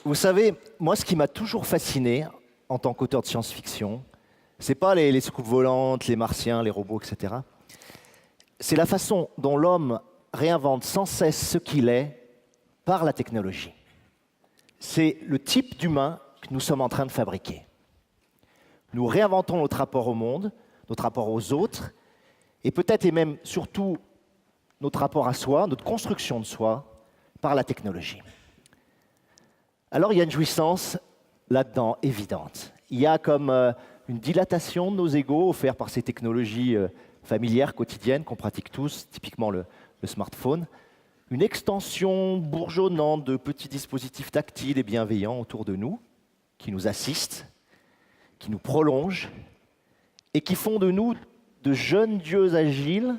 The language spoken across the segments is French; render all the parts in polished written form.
Vous savez, moi, ce qui m'a toujours fasciné en tant qu'auteur de science-fiction, c'est pas les soucoupes volantes, les martiens, les robots, etc. C'est la façon dont l'homme réinvente sans cesse ce qu'il est par la technologie. C'est le type d'humain que nous sommes en train de fabriquer. Nous réinventons notre rapport au monde, notre rapport aux autres, et peut-être et même surtout notre rapport à soi, notre construction de soi, par la technologie. Alors il y a une jouissance là-dedans évidente. Il y a comme une dilatation de nos égos offerte par ces technologies familières, quotidiennes, qu'on pratique tous, typiquement le smartphone, une extension bourgeonnante de petits dispositifs tactiles et bienveillants autour de nous, qui nous assistent, qui nous prolongent, et qui font de nous de jeunes dieux agiles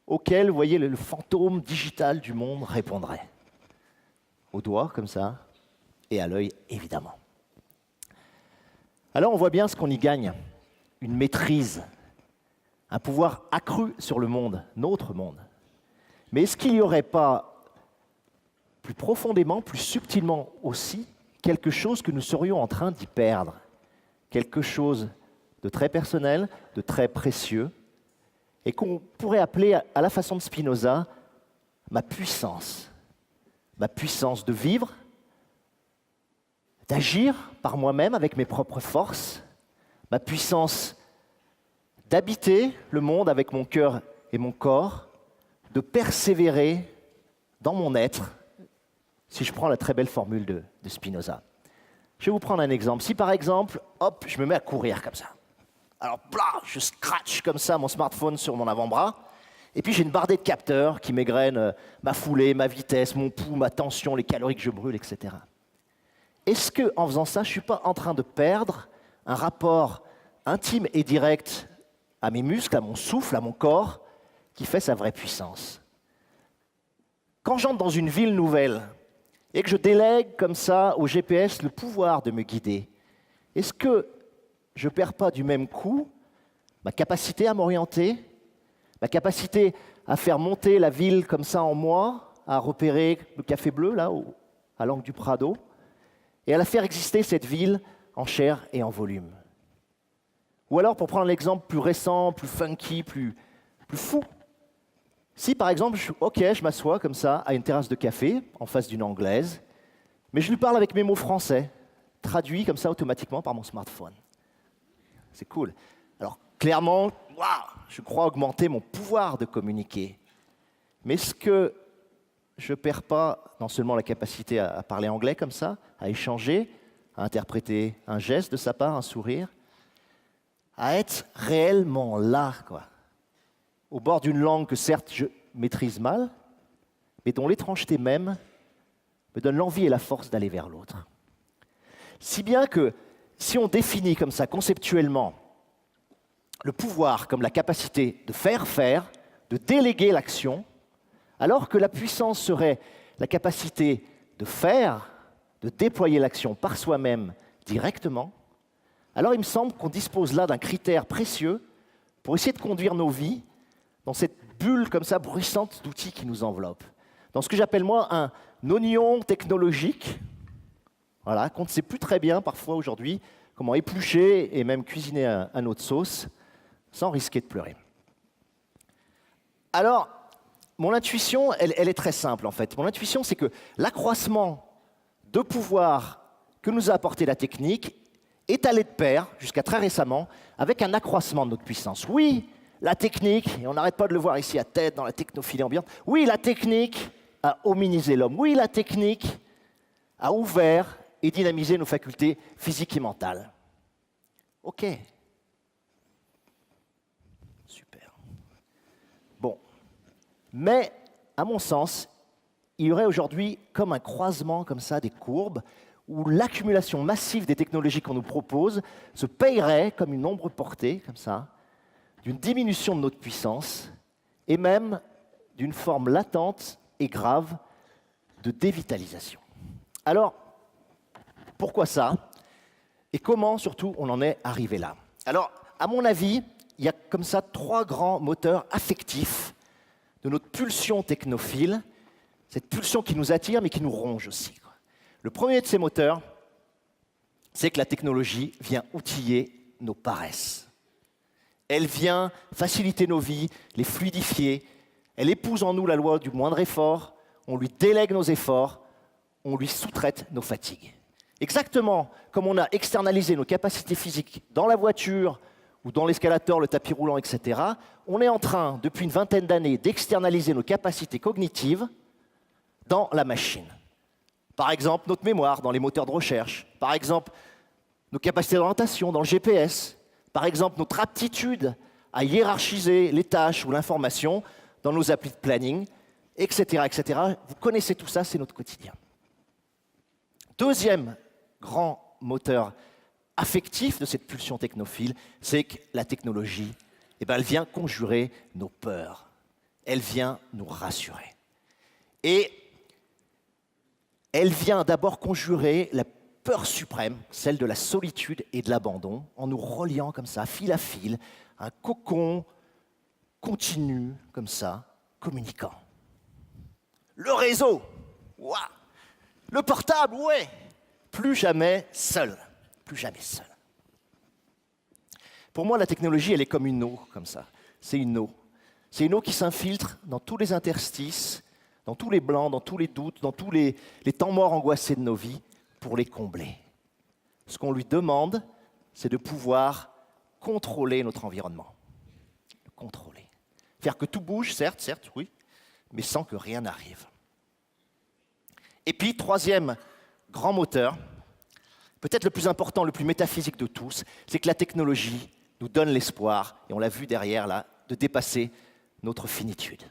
auxquels, vous voyez, le fantôme digital du monde répondrait. Au doigt, comme ça, et à l'œil, évidemment. Alors on voit bien ce qu'on y gagne, une maîtrise, un pouvoir accru sur le monde, notre monde. Mais est-ce qu'il n'y aurait pas, plus profondément, plus subtilement aussi, quelque chose que nous serions en train d'y perdre? Quelque chose de très personnel, de très précieux, et qu'on pourrait appeler, à la façon de Spinoza, ma puissance de vivre, d'agir par moi-même avec mes propres forces, ma puissance d'habiter le monde avec mon cœur et mon corps, de persévérer dans mon être, si je prends la très belle formule de Spinoza. Je vais vous prendre un exemple. Si par exemple, hop, je me mets à courir comme ça. Alors, blah, je scratch comme ça mon smartphone sur mon avant-bras, et puis j'ai une bardée de capteurs qui m'égrènent ma foulée, ma vitesse, mon pouls, ma tension, les calories que je brûle, etc. Est-ce qu'en faisant ça, je ne suis pas en train de perdre un rapport intime et direct à mes muscles, à mon souffle, à mon corps, qui fait sa vraie puissance? Quand j'entre dans une ville nouvelle et que je délègue comme ça au GPS le pouvoir de me guider, est-ce que je ne perds pas du même coup ma capacité à m'orienter, ma capacité à faire monter la ville comme ça en moi, à repérer le café bleu, là, à l'angle du Prado, et à la faire exister, cette ville, en chair et en volume? Ou alors, pour prendre l'exemple plus récent, plus funky, plus fou, si par exemple, je m'assois comme ça à une terrasse de café, en face d'une Anglaise, mais je lui parle avec mes mots français, traduits comme ça automatiquement par mon smartphone. C'est cool. Alors, clairement, je crois augmenter mon pouvoir de communiquer. Mais est-ce que je ne perds pas non seulement la capacité à parler anglais comme ça, à échanger, à interpréter un geste de sa part, un sourire, à être réellement là, quoi, au bord d'une langue que certes je maîtrise mal, mais dont l'étrangeté même me donne l'envie et la force d'aller vers l'autre. Si bien que, si on définit comme ça conceptuellement le pouvoir comme la capacité de faire, de déléguer l'action, alors que la puissance serait la capacité de faire, de déployer l'action par soi-même directement, alors il me semble qu'on dispose là d'un critère précieux pour essayer de conduire nos vies dans cette bulle comme ça bruissante d'outils qui nous enveloppent. Dans ce que j'appelle moi un oignon technologique, voilà, qu'on ne sait plus très bien parfois aujourd'hui comment éplucher et même cuisiner à notre sauce sans risquer de pleurer. Alors, mon intuition, elle est très simple en fait. Mon intuition, c'est que l'accroissement de pouvoir que nous a apporté la technique est allé de pair, jusqu'à très récemment, avec un accroissement de notre puissance. Oui, la technique, et on n'arrête pas de le voir ici à tête dans la technophilie ambiante, oui, la technique a hominisé l'homme. Oui, la technique a ouvert et dynamisé nos facultés physiques et mentales. Ok. Super. Bon. Mais, à mon sens, il y aurait aujourd'hui comme un croisement comme ça des courbes où l'accumulation massive des technologies qu'on nous propose se payerait comme une ombre portée, comme ça, d'une diminution de notre puissance et même d'une forme latente et grave de dévitalisation. Alors, pourquoi ça? Et comment, surtout, on en est arrivé là? Alors, à mon avis, il y a comme ça 3 grands moteurs affectifs de notre pulsion technophile, cette pulsion qui nous attire mais qui nous ronge aussi. Le premier de ces moteurs, c'est que la technologie vient outiller nos paresses. Elle vient faciliter nos vies, les fluidifier. Elle épouse en nous la loi du moindre effort. On lui délègue nos efforts. On lui sous-traite nos fatigues. Exactement comme on a externalisé nos capacités physiques dans la voiture ou dans l'escalator, le tapis roulant, etc., on est en train, depuis une vingtaine d'années, d'externaliser nos capacités cognitives dans la machine. Par exemple, notre mémoire dans les moteurs de recherche. Par exemple, nos capacités d'orientation dans le GPS. Par exemple, notre aptitude à hiérarchiser les tâches ou l'information dans nos applis de planning, etc., etc. Vous connaissez tout ça, c'est notre quotidien. Deuxième grand moteur affectif de cette pulsion technophile, c'est que la technologie, elle vient conjurer nos peurs. Elle vient nous rassurer. Et elle vient d'abord conjurer la peur suprême, celle de la solitude et de l'abandon, en nous reliant comme ça, fil à fil, un cocon continu, comme ça, communicant. Le réseau, ouah. Le portable, ouais. Plus jamais seul. Plus jamais seul. Pour moi, la technologie, elle est comme une eau, comme ça. C'est une eau. C'est une eau qui s'infiltre dans tous les interstices, dans tous les blancs, dans tous les doutes, dans tous les temps morts angoissés de nos vies, pour les combler. Ce qu'on lui demande, c'est de pouvoir contrôler notre environnement. Le contrôler. Faire que tout bouge, certes, oui, mais sans que rien n'arrive. Et puis, troisième grand moteur, peut-être le plus important, le plus métaphysique de tous, c'est que la technologie nous donne l'espoir, et on l'a vu derrière là, de dépasser notre finitude.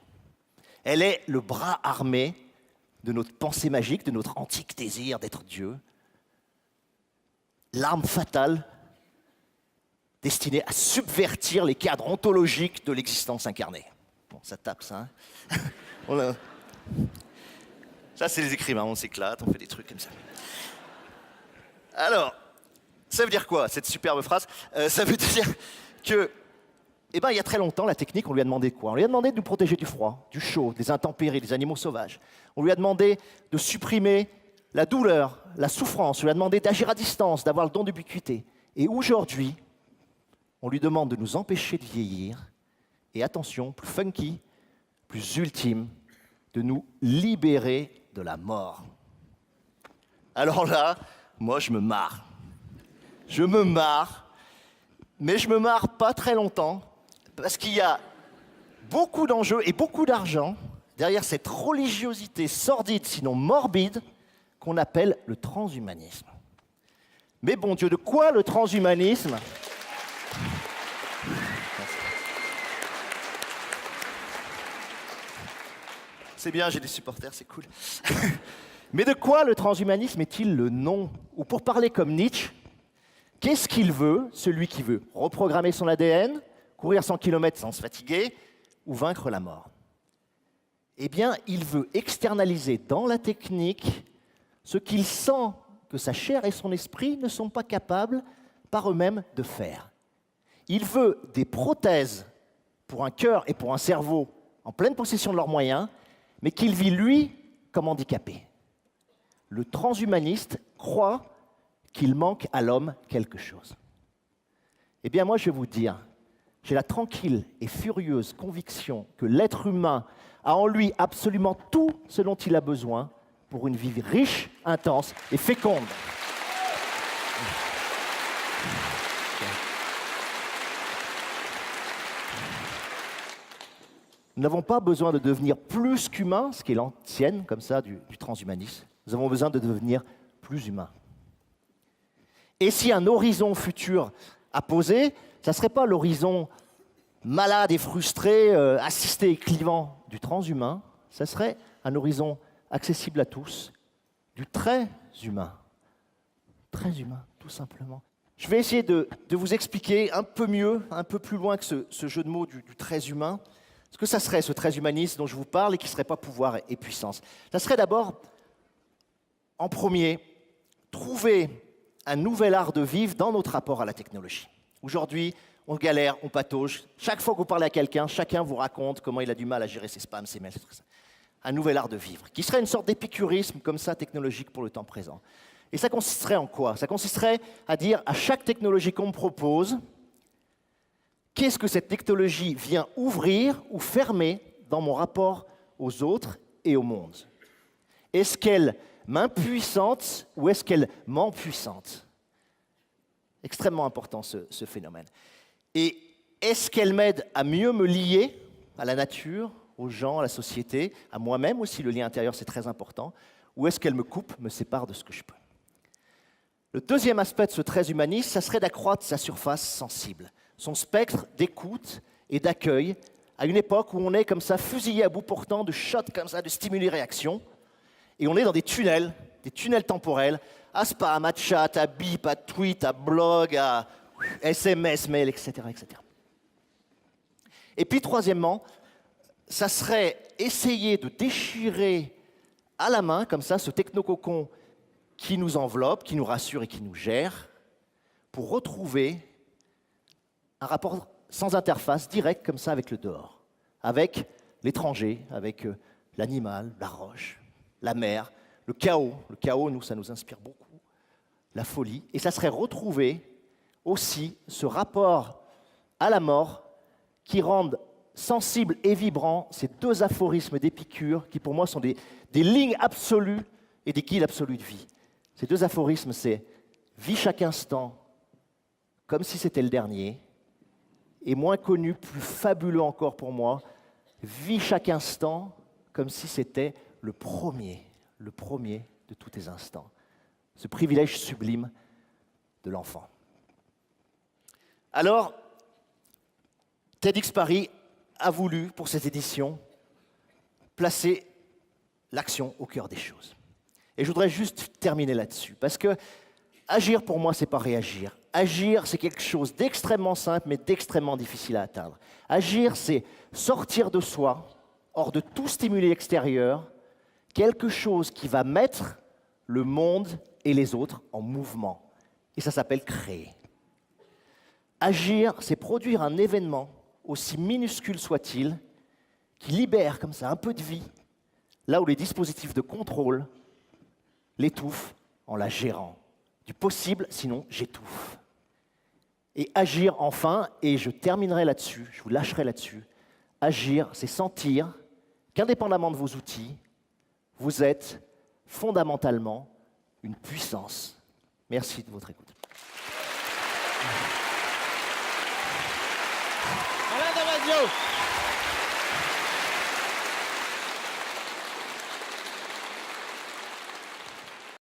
Elle est le bras armé de notre pensée magique, de notre antique désir d'être Dieu, l'arme fatale destinée à subvertir les cadres ontologiques de l'existence incarnée. Bon, ça tape ça, hein. Ça, c'est les écrivains, on s'éclate, on fait des trucs comme ça. Alors, ça veut dire quoi, cette superbe phrase? Ça veut dire que, il y a très longtemps, la technique, on lui a demandé quoi? On lui a demandé de nous protéger du froid, du chaud, des intempéries, des animaux sauvages. On lui a demandé de supprimer la douleur, la souffrance. On lui a demandé d'agir à distance, d'avoir le don d'ubiquité. Et aujourd'hui, on lui demande de nous empêcher de vieillir. Et attention, plus funky, plus ultime, de nous libérer de la mort. Alors là, moi, je me marre. Je me marre, mais je me marre pas très longtemps, parce qu'il y a beaucoup d'enjeux et beaucoup d'argent derrière cette religiosité sordide, sinon morbide, qu'on appelle le transhumanisme. Mais bon Dieu, de quoi le transhumanisme? C'est bien, j'ai des supporters, c'est cool. Mais de quoi le transhumanisme est-il le nom? Ou pour parler comme Nietzsche, qu'est-ce qu'il veut, celui qui veut reprogrammer son ADN, courir 100 km sans se fatiguer, ou vaincre la mort? Eh bien, il veut externaliser dans la technique ce qu'il sent que sa chair et son esprit ne sont pas capables par eux-mêmes de faire. Il veut des prothèses pour un cœur et pour un cerveau en pleine possession de leurs moyens, mais qu'il vit, lui, comme handicapé. Le transhumaniste croit qu'il manque à l'homme quelque chose. Eh bien, moi, je vais vous dire, j'ai la tranquille et furieuse conviction que l'être humain a en lui absolument tout ce dont il a besoin pour une vie riche, intense et féconde. Nous n'avons pas besoin de devenir plus qu'humains, ce qui est l'ancienne, comme ça, du transhumanisme. Nous avons besoin de devenir plus humains. Et si un horizon futur à poser, ça ne serait pas l'horizon malade et frustré, assisté et clivant du transhumain, ça serait un horizon accessible à tous, du très humain. Très humain, tout simplement. Je vais essayer de vous expliquer un peu mieux, un peu plus loin que ce jeu de mots du très humain, ce que ça serait, ce très humanisme dont je vous parle et qui ne serait pas pouvoir et puissance. Ça serait d'abord, en premier, trouver un nouvel art de vivre dans notre rapport à la technologie. Aujourd'hui, on galère, on patauge. Chaque fois que vous parlez à quelqu'un, chacun vous raconte comment il a du mal à gérer ses spams, ses mails, tout ça. un nouvel art de vivre, qui serait une sorte d'épicurisme comme ça technologique pour le temps présent. Et ça consisterait en quoi? Ça consisterait à dire à chaque technologie qu'on me propose, qu'est-ce que cette technologie vient ouvrir ou fermer dans mon rapport aux autres et au monde? Est-ce qu'elle m'impuissante ou est-ce qu'elle m'empuissante? Extrêmement important ce phénomène. Et est-ce qu'elle m'aide à mieux me lier à la nature, aux gens, à la société, à moi-même aussi, le lien intérieur c'est très important, ou est-ce qu'elle me coupe, me sépare de ce que je peux? Le deuxième aspect de ce trait humaniste, ça serait d'accroître sa surface sensible, son spectre d'écoute et d'accueil, à une époque où on est comme ça, fusillé à bout portant de shots comme ça, de stimuli-réaction, et on est dans des tunnels temporels, à spam, à chat, à bip, à tweet, à blog, à SMS, mail, etc., etc. Et puis troisièmement, ça serait essayer de déchirer à la main, comme ça, ce technococon qui nous enveloppe, qui nous rassure et qui nous gère, pour retrouver un rapport sans interface, direct comme ça avec le dehors, avec l'étranger, avec l'animal, la roche, la mer, le chaos. Le chaos, nous, ça nous inspire beaucoup, la folie. Et ça serait retrouver aussi ce rapport à la mort qui rendent sensibles et vibrants ces deux aphorismes d'Épicure qui, pour moi, sont des lignes absolues et des guides absolus de vie. Ces deux aphorismes, c'est « vis chaque instant comme si c'était le dernier » et moins connu, plus fabuleux encore pour moi, « vis chaque instant comme si c'était le premier de tous tes instants ». Ce privilège sublime de l'enfant. Alors, TEDx Paris a voulu, pour cette édition, placer l'action au cœur des choses. Et je voudrais juste terminer là-dessus, parce que agir, pour moi, c'est pas réagir. Agir, c'est quelque chose d'extrêmement simple, mais d'extrêmement difficile à atteindre. Agir, c'est sortir de soi, hors de tout stimuli extérieur, quelque chose qui va mettre le monde et les autres en mouvement. Et ça s'appelle créer. Agir, c'est produire un événement, aussi minuscule soit-il, qui libère comme ça un peu de vie, là où les dispositifs de contrôle l'étouffent en la gérant. Du possible, sinon j'étouffe. Et agir enfin, et je terminerai là-dessus, je vous lâcherai là-dessus, agir, c'est sentir qu'indépendamment de vos outils, vous êtes fondamentalement une puissance. Merci de votre écoute. Alain Damasio.